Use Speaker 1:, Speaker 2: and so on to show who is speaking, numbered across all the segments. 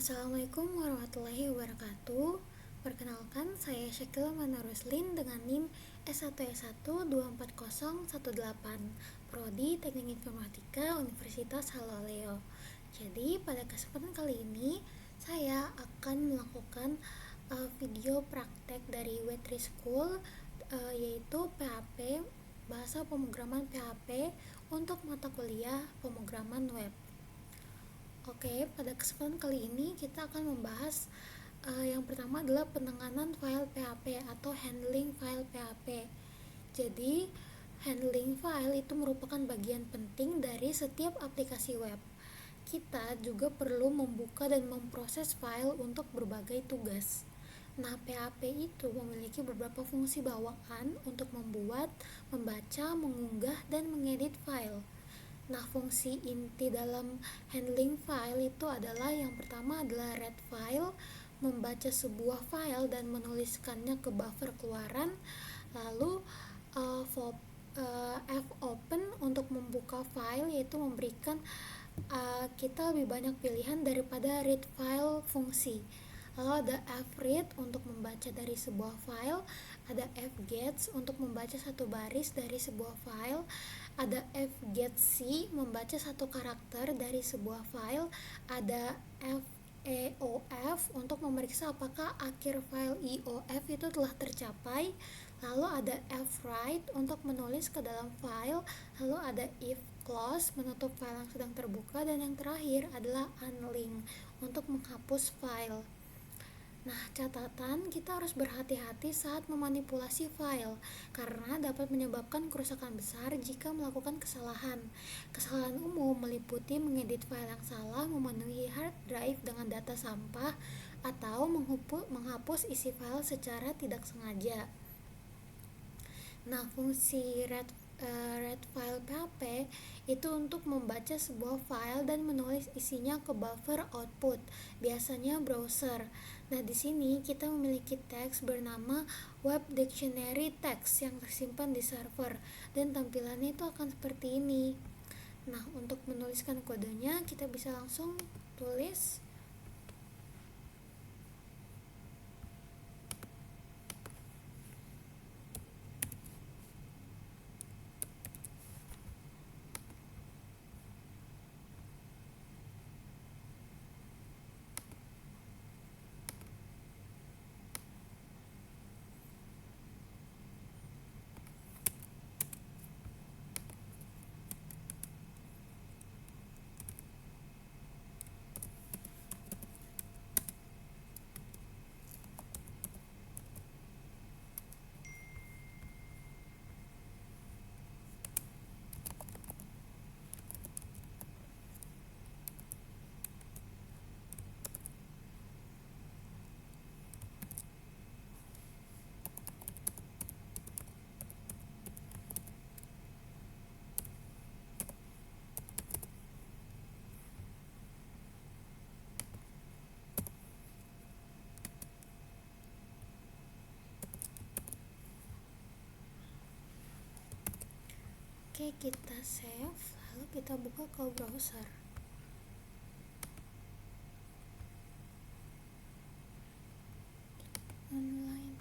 Speaker 1: Assalamualaikum warahmatullahi wabarakatuh. Perkenalkan, saya Syakila Manaruslin dengan NIM S1S1240118, Prodi Teknik Informatika Universitas Haloleo. Jadi, pada kesempatan kali ini saya akan melakukan video praktek dari W3 School, yaitu PHP, bahasa pemrograman PHP untuk mata kuliah pemrograman web. Oke, pada kesempatan kali ini kita akan membahas yang pertama adalah penanganan file PHP atau handling file PHP. Jadi, handling file itu merupakan bagian penting dari setiap aplikasi web. Kita juga perlu membuka dan memproses file untuk berbagai tugas. Nah, PHP itu memiliki beberapa fungsi bawaan untuk membuat, membaca, mengunggah, dan mengedit file. Nah, fungsi inti dalam handling file itu adalah yang pertama adalah read file, membaca sebuah file dan menuliskannya ke buffer keluaran. Lalu fopen untuk membuka file, yaitu memberikan kita lebih banyak pilihan daripada read file fungsi. Lalu ada fread untuk membaca dari sebuah file, ada fgets untuk membaca satu baris dari sebuah file, ada fgetc membaca satu karakter dari sebuah file, ada feof untuk memeriksa apakah akhir file iof itu telah tercapai, lalu ada fwrite untuk menulis ke dalam file, lalu ada if close menutup file yang sedang terbuka, dan yang terakhir adalah unlink untuk menghapus file. Nah, catatan, kita harus berhati-hati saat memanipulasi file karena dapat menyebabkan kerusakan besar jika melakukan kesalahan. Kesalahan umum meliputi mengedit file yang salah, memenuhi hard drive dengan data sampah, atau menghapus isi file secara tidak sengaja. Nah, fungsi read file PHP itu untuk membaca sebuah file dan menulis isinya ke buffer output, biasanya browser. Nah, di sini kita memiliki teks bernama web dictionary text yang tersimpan di server, dan tampilannya itu akan seperti ini. Nah, untuk menuliskan kodenya kita bisa langsung tulis. Oke, kita save, lalu kita buka ke browser. Online.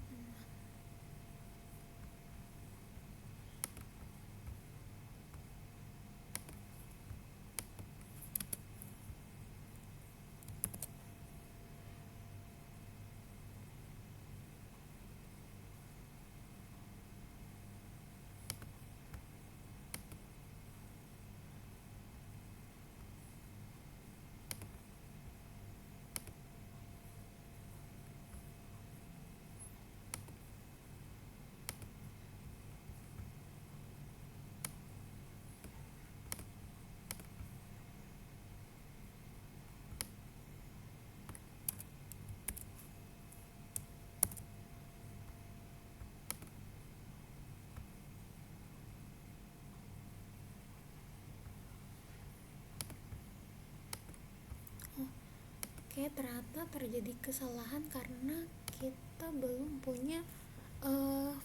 Speaker 1: Oke, ternyata terjadi kesalahan karena kita belum punya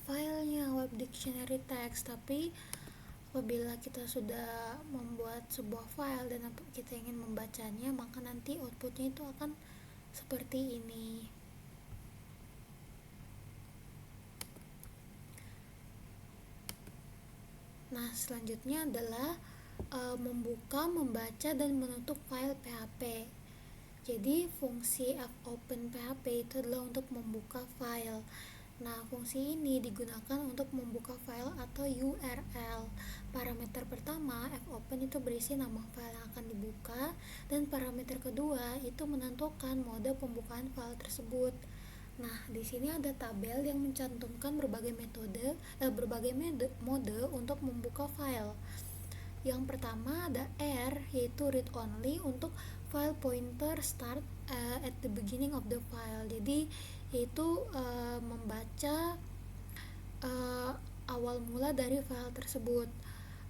Speaker 1: filenya web dictionary text. Tapi apabila kita sudah membuat sebuah file dan kita ingin membacanya, maka nanti outputnya itu akan seperti ini. Nah, selanjutnya adalah membuka, membaca, dan menutup file PHP. Jadi, fungsi fopen PHP itu adalah untuk membuka file. Nah, fungsi ini digunakan untuk membuka file atau URL. Parameter pertama, fopen itu berisi nama file yang akan dibuka, dan parameter kedua itu menentukan mode pembukaan file tersebut. Nah, di sini ada tabel yang mencantumkan berbagai mode untuk membuka file. Yang pertama ada R, yaitu read only untuk file pointer start at the beginning of the file. Jadi yaitu membaca awal mula dari file tersebut.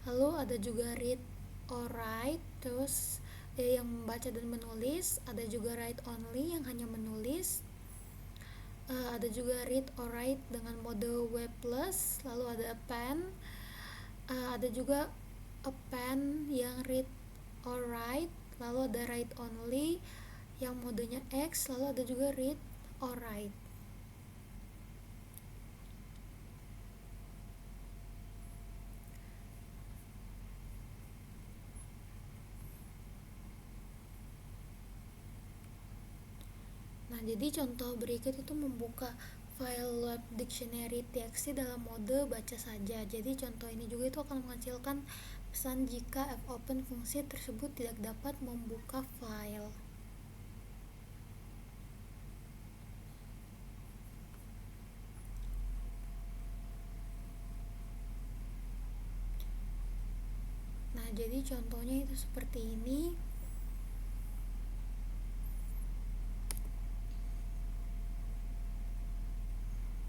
Speaker 1: Lalu ada juga read or write, terus yang membaca dan menulis. Ada juga write only yang hanya menulis. Ada juga read or write dengan mode web plus. Lalu ada append. Ada juga append yang read or write. Lalu ada write only yang modenya X. Lalu ada juga read or write. Nah, jadi contoh berikut itu membuka file web dictionary txt dalam mode baca saja. Jadi contoh ini juga itu akan menghasilkan pesan jika fopen fungsi tersebut tidak dapat membuka file. Nah, jadi contohnya itu seperti ini.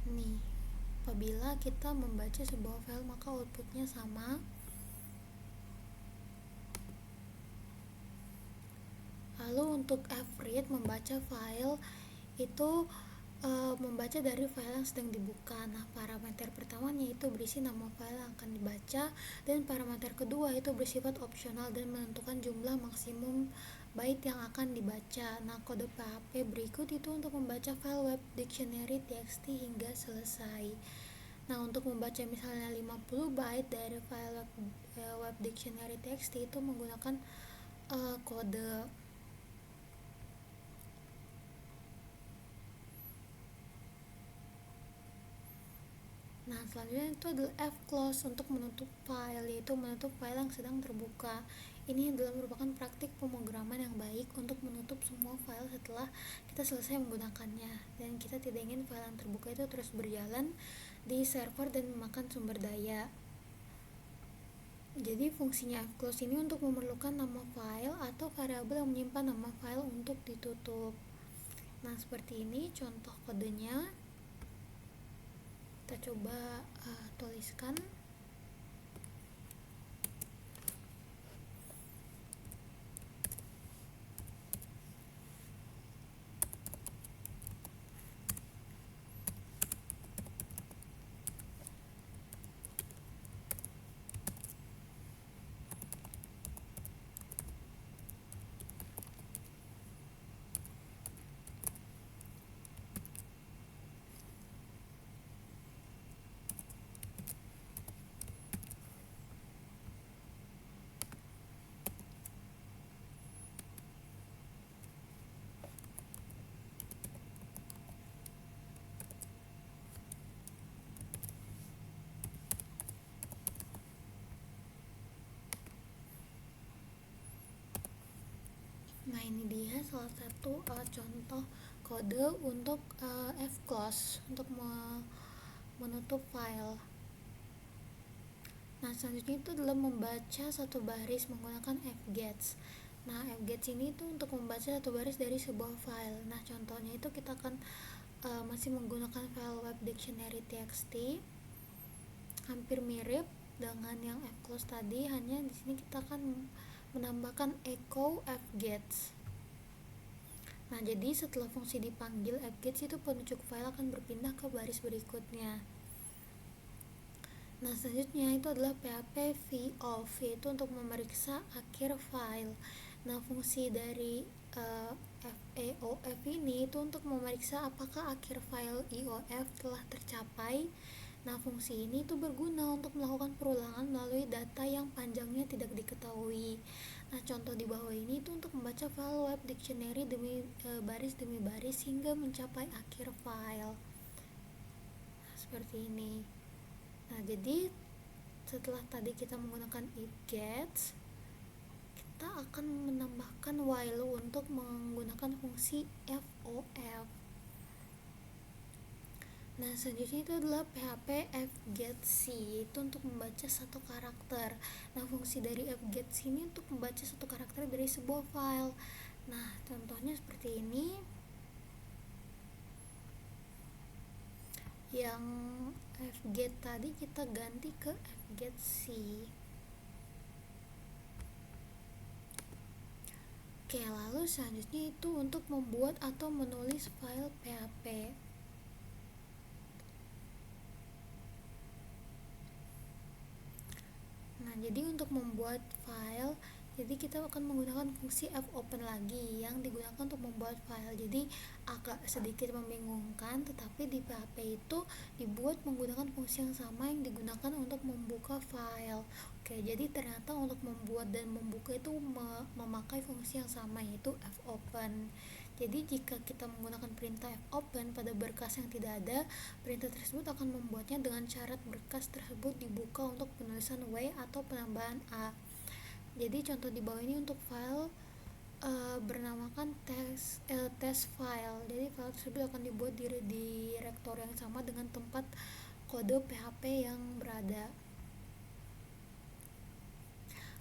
Speaker 1: Nih, apabila kita membaca sebuah file maka outputnya sama. Lalu untuk fread membaca file itu membaca dari file yang sedang dibuka. Nah, parameter pertamanya itu berisi nama file yang akan dibaca, dan parameter kedua itu bersifat opsional dan menentukan jumlah maksimum byte yang akan dibaca. Nah, kode PHP berikut itu untuk membaca file web dictionary txt hingga selesai. Nah, untuk membaca misalnya 50 byte dari file web dictionary txt itu menggunakan kode. Nah, selanjutnya itu adalah fclose untuk menutup file, yaitu menutup file yang sedang terbuka. Ini adalah merupakan praktik pemrograman yang baik untuk menutup semua file setelah kita selesai menggunakannya, dan kita tidak ingin file yang terbuka itu terus berjalan di server dan memakan sumber daya. Jadi fungsinya fclose ini untuk memerlukan nama file atau variabel yang menyimpan nama file untuk ditutup. Nah, seperti ini contoh kodenya. Kita coba tuliskan. Nah, ini dia salah satu contoh kode untuk fclose untuk menutup file. Nah, selanjutnya itu adalah membaca satu baris menggunakan fgets. Nah, fgets ini itu untuk membaca satu baris dari sebuah file. Nah, contohnya itu kita akan masih menggunakan file web dictionary txt, hampir mirip dengan yang fclose tadi, hanya di sini kita akan menambahkan echo fgets. Nah, jadi setelah fungsi dipanggil, fgets itu penunjuk file akan berpindah ke baris berikutnya. Nah, selanjutnya itu adalah PHP vof, yaitu untuk memeriksa akhir file. Nah, fungsi dari FAOF ini itu untuk memeriksa apakah akhir file IOF telah tercapai. Nah, fungsi ini itu berguna untuk melakukan perulangan melalui data yang panjangnya tidak diketahui. Nah, contoh di bawah ini itu untuk membaca file web dictionary baris demi baris hingga mencapai akhir file. Nah, seperti ini. Nah, jadi setelah tadi kita menggunakan if gets, kita akan menambahkan while untuk menggunakan fungsi FOF. Nah, selanjutnya itu adalah PHP fgetC, itu untuk membaca satu karakter. Nah, fungsi dari fgetC ini untuk membaca satu karakter dari sebuah file. Nah, contohnya seperti ini. Yang fget tadi kita ganti ke fgetC. Oke, lalu selanjutnya itu untuk membuat atau menulis file PHP. Nah, jadi untuk membuat file, jadi kita akan menggunakan fungsi fopen lagi yang digunakan untuk membuat file. Jadi agak sedikit membingungkan, tetapi di PHP itu dibuat menggunakan fungsi yang sama yang digunakan untuk membuka file. Oke, jadi ternyata untuk membuat dan membuka itu memakai fungsi yang sama, yaitu fopen. Jadi jika kita menggunakan perintah fopen pada berkas yang tidak ada, perintah tersebut akan membuatnya dengan syarat berkas tersebut dibuka untuk penulisan W atau penambahan A. Jadi contoh di bawah ini untuk file bernamakan test file. Jadi file tersebut akan dibuat di direktori yang sama dengan tempat kode PHP yang berada.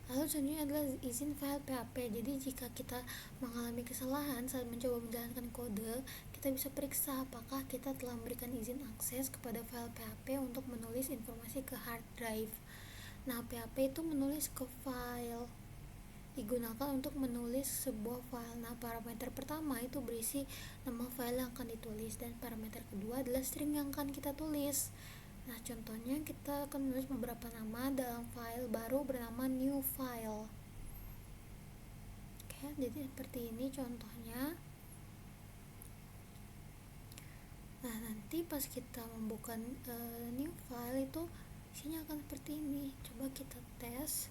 Speaker 1: Lalu selanjutnya adalah izin file PHP. Jadi jika kita mengalami kesalahan saat mencoba menjalankan kode, kita bisa periksa apakah kita telah memberikan izin akses kepada file PHP untuk menulis informasi ke hard drive. Nah, PHP itu menulis ke file, digunakan untuk menulis sebuah file. Nah, parameter pertama itu berisi nama file yang akan ditulis, dan parameter kedua adalah string yang akan kita tulis. Nah, contohnya kita akan menulis beberapa nama dalam file baru bernama new file. Oke, jadi seperti ini contohnya. Nah, nanti pas kita membuka new file itu isinya akan seperti ini. Coba kita tes.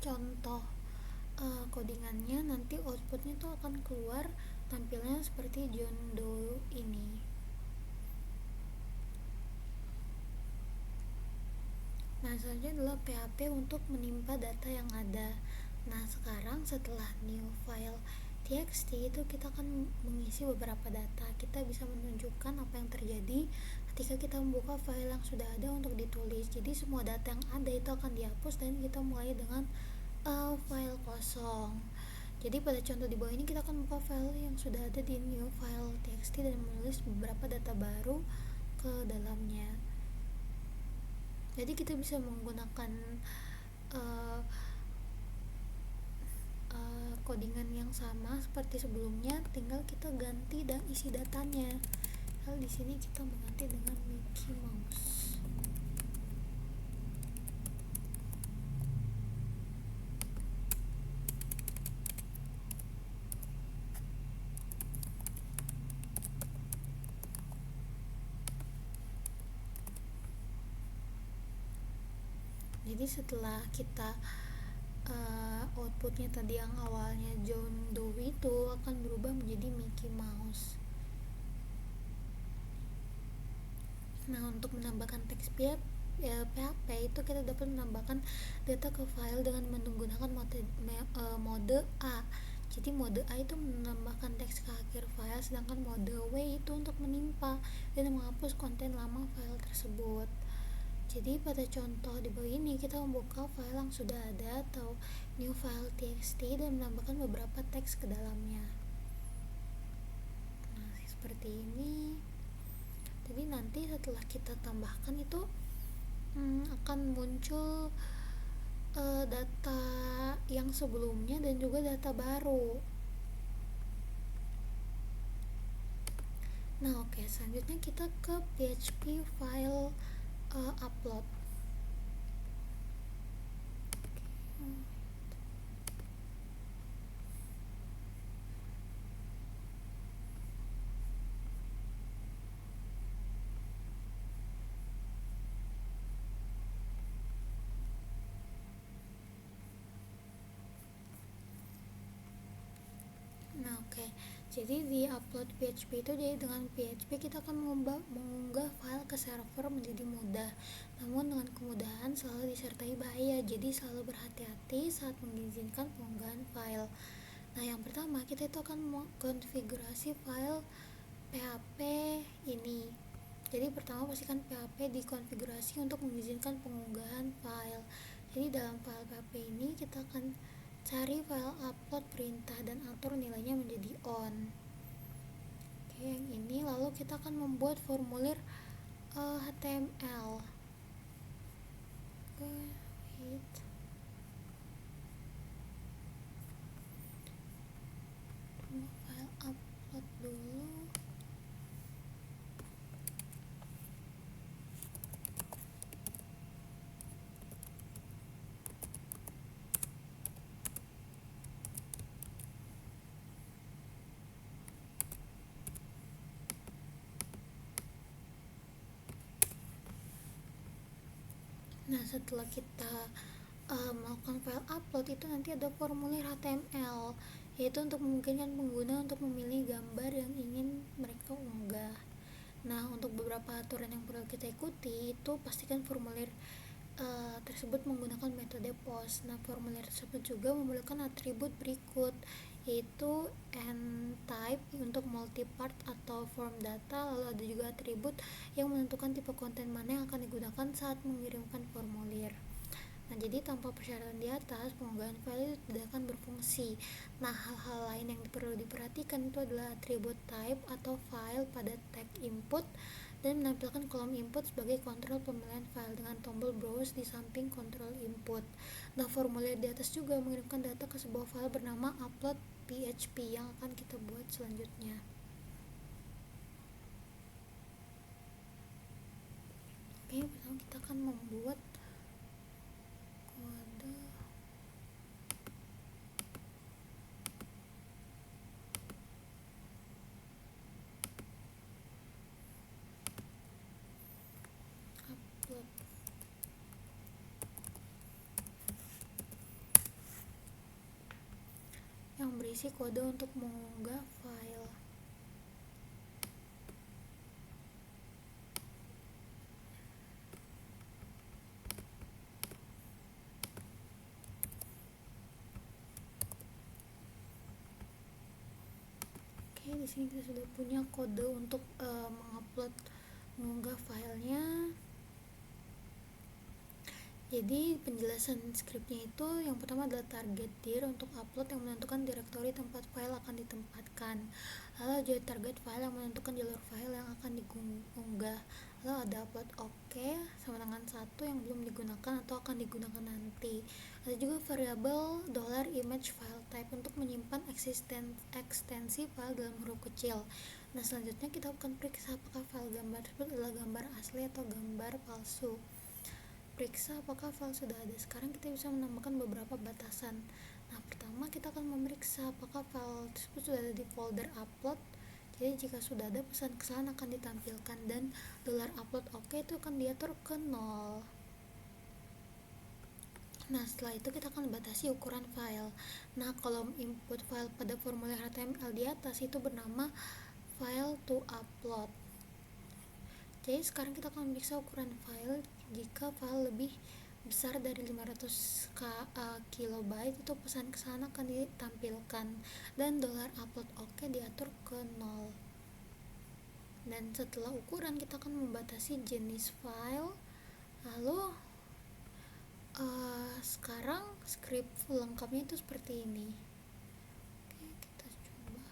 Speaker 1: contoh codingannya, nanti outputnya tuh akan keluar tampilnya seperti John Doe ini. Nah, selanjutnya adalah PHP untuk menimpa data yang ada. Nah, sekarang setelah new file txt itu kita akan mengisi beberapa data. Kita bisa menunjukkan apa yang terjadi ketika kita membuka file yang sudah ada untuk ditulis. Jadi semua data yang ada itu akan dihapus dan kita mulai dengan file kosong. Jadi pada contoh di bawah ini kita akan buka file yang sudah ada di new file txt dan menulis beberapa data baru ke dalamnya. Jadi kita bisa menggunakan codingan yang sama seperti sebelumnya, tinggal kita ganti dan isi datanya. Lalu di sini kita mengganti dengan Mickey Mouse. Jadi setelah kita outputnya tadi yang awalnya John Doe itu akan berubah menjadi Mickey Mouse. Nah, untuk menambahkan teks PHP itu kita dapat menambahkan data ke file dengan menggunakan mode A. Jadi mode A itu menambahkan teks ke akhir file, sedangkan mode W itu untuk menimpa dan menghapus konten lama file tersebut. Jadi pada contoh di bawah ini kita membuka file yang sudah ada atau new file txt dan menambahkan beberapa teks ke dalamnya. Nah, seperti ini. Jadi nanti setelah kita tambahkan itu akan muncul data yang sebelumnya dan juga data baru. Nah, oke, selanjutnya kita ke PHP file upload. Nah, oke. Jadi di upload PHP itu, jadi dengan PHP kita akan mengunggah file ke server menjadi mudah. Namun dengan kemudahan selalu disertai bahaya. Jadi selalu berhati-hati saat mengizinkan pengunggahan file. Nah, yang pertama kita itu akan mengkonfigurasi file PHP ini. Jadi pertama pastikan PHP dikonfigurasi untuk mengizinkan pengunggahan file. Jadi dalam file PHP ini kita akan cari file upload perintah dan atur nilainya menjadi on. Oke, yang ini lalu kita akan membuat formulir HTML. Oke, wait. File upload dulu. Nah, setelah kita melakukan file upload itu nanti ada formulir HTML, yaitu untuk memungkinkan pengguna untuk memilih gambar yang ingin mereka unggah. Nah, untuk beberapa aturan yang perlu kita ikuti itu pastikan formulir tersebut menggunakan metode post. Nah, formulir tersebut juga memiliki atribut berikut, yaitu n-type untuk multipart atau form data, lalu ada juga atribut yang menentukan tipe konten mana yang akan digunakan saat mengirimkan formulir. Nah, jadi tanpa persyaratan di atas, pengunggahan file itu tidak akan berfungsi. Nah, hal-hal lain yang perlu diperhatikan itu adalah atribut type atau file pada tag input dan menampilkan kolom input sebagai kontrol pemilihan file dengan tombol browse di samping kontrol input. Nah, formulir di atas juga mengirimkan data ke sebuah file bernama upload PHP yang akan kita buat selanjutnya. Oke, pertama kita akan membuat kode upload. berisi kode untuk mengunggah file. Oke, di sini kita sudah punya kode untuk mengunggah filenya. Jadi penjelasan scriptnya itu yang pertama adalah target dir untuk upload yang menentukan direktori tempat file akan ditempatkan. Lalu ada target file yang menentukan jalur file yang akan diunggah. Lalu ada upload oke sama dengan satu yang belum digunakan atau akan digunakan nanti. Ada juga variabel $image file type untuk menyimpan ekstensi file dalam huruf kecil. Nah, selanjutnya kita akan periksa apakah file gambar tersebut adalah gambar asli atau gambar palsu. Periksa apakah file sudah ada. Sekarang kita bisa menambahkan beberapa batasan. Nah, pertama kita akan memeriksa apakah file tersebut sudah ada di folder upload. Jadi jika sudah ada, pesan kesalahan akan ditampilkan dan $upload oke itu akan diatur ke 0. Nah, setelah itu kita akan batasi ukuran file. Nah, kolom input file pada formulir HTML di atas itu bernama file to upload. Jadi sekarang kita akan memeriksa ukuran file. Jika file lebih besar dari 500 KB itu pesan kesana akan ditampilkan dan $upload oke diatur ke 0. Dan setelah ukuran kita akan membatasi jenis file. Lalu sekarang script lengkapnya itu seperti ini. Oke, kita coba.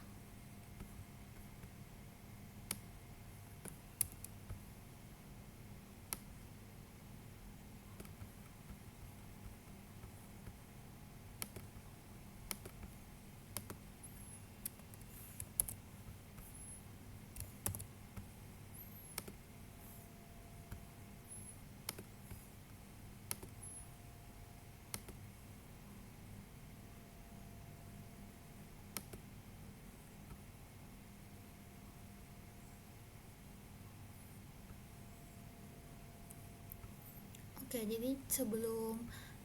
Speaker 1: Oke, jadi sebelum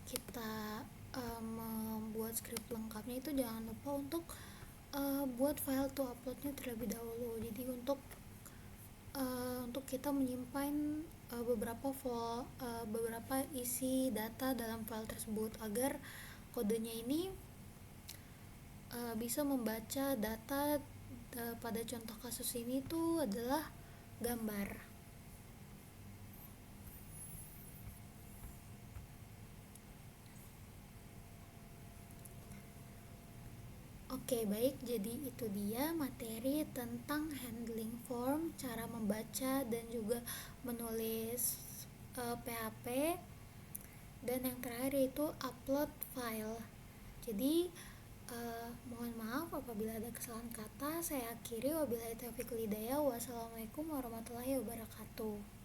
Speaker 1: kita membuat script lengkapnya itu jangan lupa untuk buat file to uploadnya terlebih dahulu. Jadi untuk kita menyimpan beberapa isi data dalam file tersebut agar kodenya ini bisa membaca data. Pada contoh kasus ini tuh adalah gambar. Oke, baik, jadi itu dia materi tentang handling form, cara membaca dan juga menulis PHP, dan yang terakhir yaitu upload file. Jadi mohon maaf apabila ada kesalahan kata. Saya akhiri, wabillahi taufiq wal hidayah. Wassalamualaikum warahmatullahi wabarakatuh.